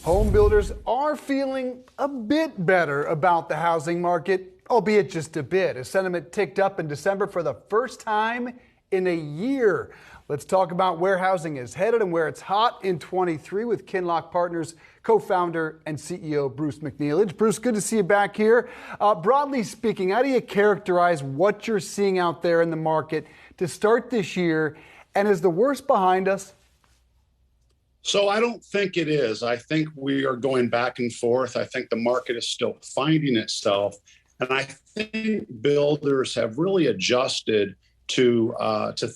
Home builders are feeling a bit better about the housing market, albeit just a bit, as sentiment ticked up in December for the first time in a year. Let's talk about where housing is headed and where it's hot in 23 with Kinloch Partners co-founder and CEO Bruce McNeilage. Bruce, good to see you back here. Broadly speaking, how do you characterize what you're seeing out there in the market to start this year? And is the worst behind us? So I don't think it is. I think we are going back and forth. I think the market is still finding itself. And I think builders have really adjusted to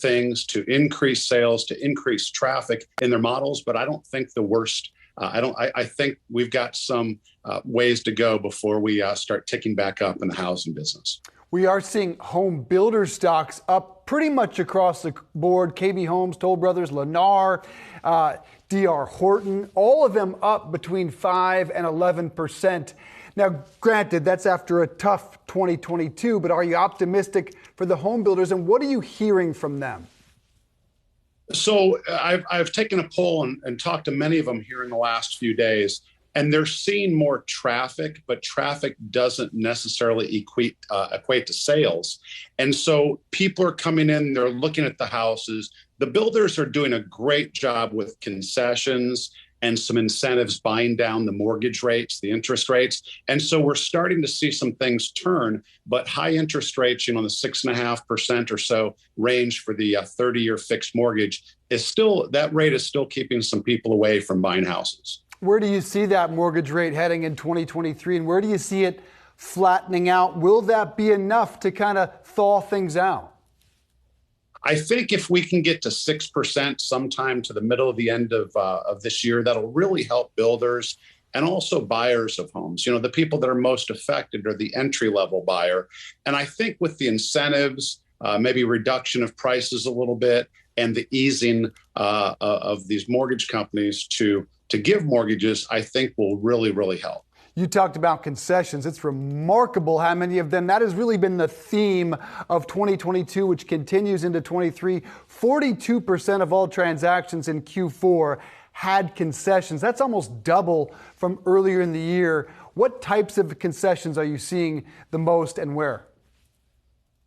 things, to increase sales, to increase traffic in their models. But I don't think the worst. I think we've got some ways to go before we start ticking back up in the housing business. We are seeing home builder stocks up pretty much across the board. KB Homes, Toll Brothers, Lennar, D.R. Horton, all of them up between 5 and 11%. Now, granted, that's after a tough 2022, but are you optimistic for the home builders, and what are you hearing from them? So I've taken a poll and talked to many of them here in the last few days, and they're seeing more traffic, but traffic doesn't necessarily equate to sales. And so people are coming in, they're looking at the houses. The builders are doing a great job with concessions and some incentives, buying down the mortgage rates, the interest rates. And so we're starting to see some things turn, but high interest rates, the 6.5% or so range for the 30-year fixed mortgage that rate is still keeping some people away from buying houses. Where do you see that mortgage rate heading in 2023, and where do you see it flattening out? Will that be enough to kind of thaw things out? I think if we can get to 6% sometime to the middle of the end of this year, that'll really help builders and also buyers of homes. The people that are most affected are the entry-level buyer. And I think with the incentives, maybe reduction of prices a little bit, and the easing of these mortgage companies to give mortgages, I think will really, really help. You talked about concessions. It's remarkable how many of them. That has really been the theme of 2022, which continues into 23. 42% of all transactions in Q4 had concessions. That's almost double from earlier in the year. What types of concessions are you seeing the most and where?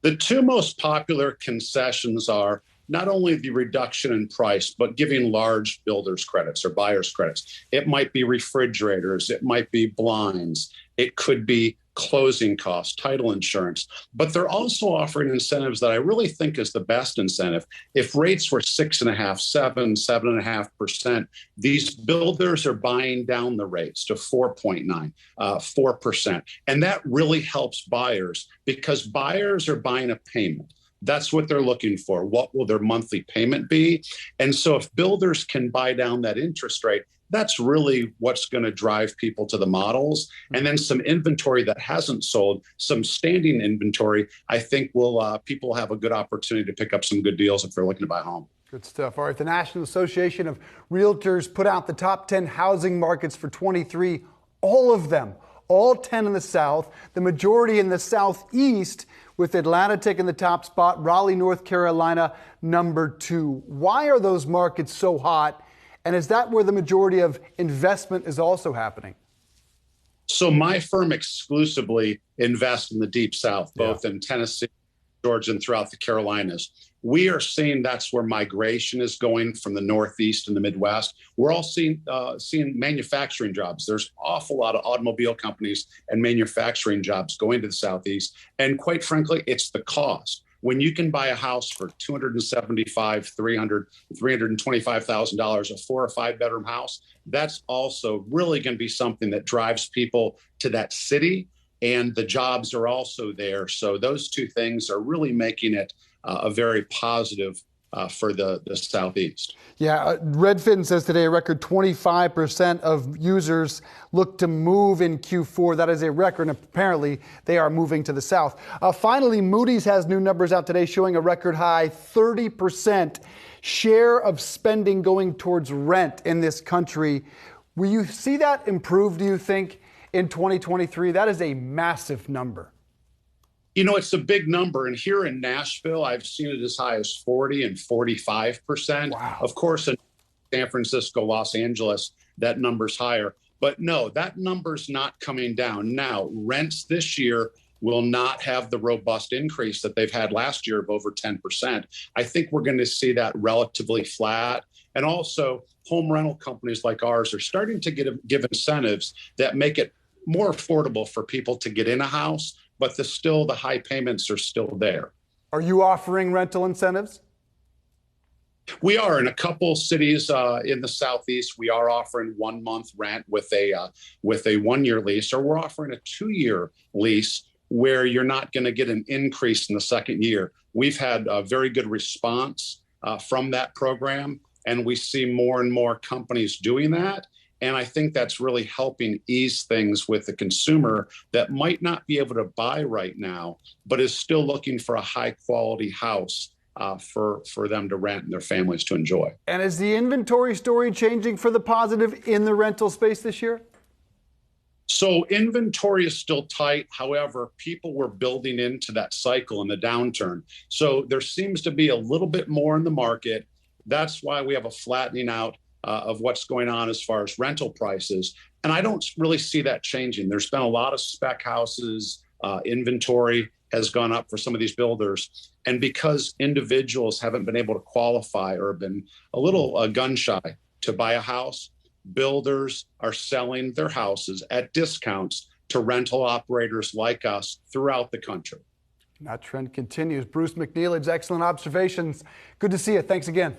The two most popular concessions are not only the reduction in price, but giving large builders credits or buyers credits. It might be refrigerators, it might be blinds, it could be closing costs, title insurance, but they're also offering incentives that I really think is the best incentive. If rates were 6.5%, 7.5%, these builders are buying down the rates to 4.9%, 4%. And that really helps buyers because buyers are buying a payment. That's what they're looking for. What will their monthly payment be? And so if builders can buy down that interest rate, that's really what's going to drive people to the models. And then some inventory that hasn't sold, some standing inventory, I think people have a good opportunity to pick up some good deals if they're looking to buy a home. Good stuff. All right, the National Association of Realtors put out the top 10 housing markets for 23, all of them, all 10 in the South, the majority in the Southeast, with Atlanta taking the top spot, Raleigh, North Carolina, number 2. Why are those markets so hot? And is that where the majority of investment is also happening? So my firm exclusively invests in the Deep South, both in Tennessee, Georgia, and throughout the Carolinas. We are seeing that's where migration is going from the Northeast and the Midwest. We're all seeing manufacturing jobs. There's an awful lot of automobile companies and manufacturing jobs going to the Southeast. And quite frankly, it's the cost. When you can buy a house for $275,000, $300,000, $325,000, a 4 or 5 bedroom house, that's also really going to be something that drives people to that city. And the jobs are also there. So those two things are really making it a very positive for the Southeast. Yeah, Redfin says today a record 25% of users look to move in Q4. That is a record, and apparently they are moving to the South. Finally, Moody's has new numbers out today showing a record high 30% share of spending going towards rent in this country. Will you see that improve, do you think, in 2023? That is a massive number. It's a big number. And here in Nashville, I've seen it as high as 40 and 45%. Wow. Of course, in San Francisco, Los Angeles, that number's higher. But no, that number's not coming down. Now, rents this year will not have the robust increase that they've had last year of over 10%. I think we're going to see that relatively flat. And also, home rental companies like ours are starting to give incentives that make it more affordable for people to get in a house, but the high payments are still there. Are you offering rental incentives? We are in a couple cities in the Southeast. We are offering 1 month rent with a 1 year lease, or we're offering a 2 year lease where you're not going to get an increase in the second year. We've had a very good response from that program, and we see more and more companies doing that. And I think that's really helping ease things with the consumer that might not be able to buy right now, but is still looking for a high quality house for them to rent and their families to enjoy. And is the inventory story changing for the positive in the rental space this year? So inventory is still tight. However, people were building into that cycle in the downturn. So there seems to be a little bit more in the market. That's why we have a flattening out of what's going on as far as rental prices. And I don't really see that changing. There's been a lot of spec houses. Inventory has gone up for some of these builders. And because individuals haven't been able to qualify or have been a little gun shy to buy a house, builders are selling their houses at discounts to rental operators like us throughout the country. That trend continues. Bruce McNeilage, excellent observations. Good to see you. Thanks again.